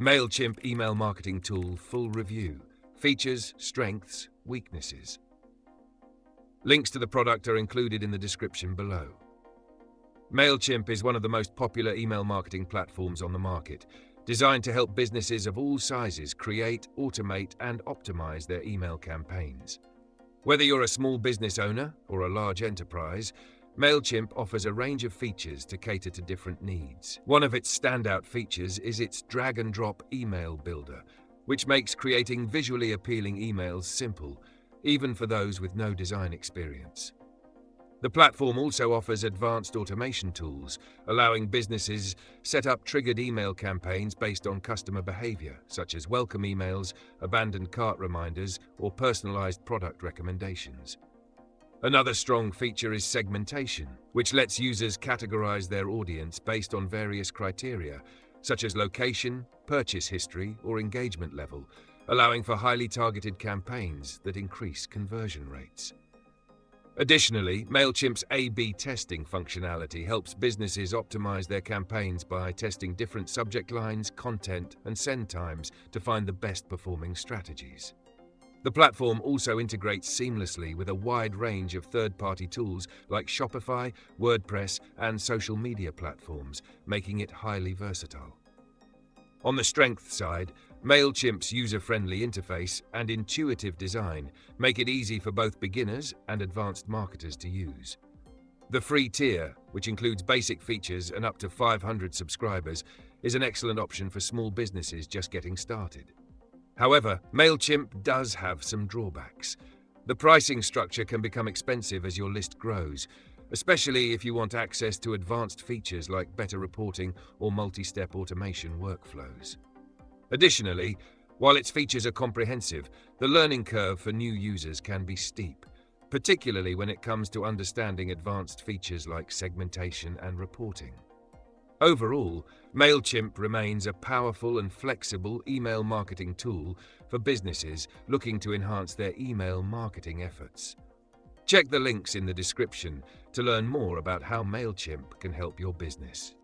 Mailchimp email marketing tool full review. Features, strengths, weaknesses. Links to the product are included in the description below. Mailchimp is one of the most popular email marketing platforms on the market, designed to help businesses of all sizes create, automate, and optimize their email campaigns. Whether you're a small business owner or a large enterprise, Mailchimp offers a range of features to cater to different needs. One of its standout features is its drag-and-drop email builder, which makes creating visually appealing emails simple, even for those with no design experience. The platform also offers advanced automation tools, allowing businesses set up triggered email campaigns based on customer behavior, such as welcome emails, abandoned cart reminders, or personalized product recommendations. Another strong feature is segmentation, which lets users categorize their audience based on various criteria, such as location, purchase history, or engagement level, allowing for highly targeted campaigns that increase conversion rates. Additionally, Mailchimp's A/B testing functionality helps businesses optimize their campaigns by testing different subject lines, content, and send times to find the best performing strategies. The platform also integrates seamlessly with a wide range of third-party tools like Shopify, WordPress, and social media platforms, making it highly versatile. On the strength side, Mailchimp's user-friendly interface and intuitive design make it easy for both beginners and advanced marketers to use. The free tier, which includes basic features and up to 500 subscribers, is an excellent option for small businesses just getting started. However, Mailchimp does have some drawbacks. The pricing structure can become expensive as your list grows, especially if you want access to advanced features like better reporting or multi-step automation workflows. Additionally, while its features are comprehensive, the learning curve for new users can be steep, particularly when it comes to understanding advanced features like segmentation and reporting. Overall, Mailchimp remains a powerful and flexible email marketing tool for businesses looking to enhance their email marketing efforts. Check the links in the description to learn more about how Mailchimp can help your business.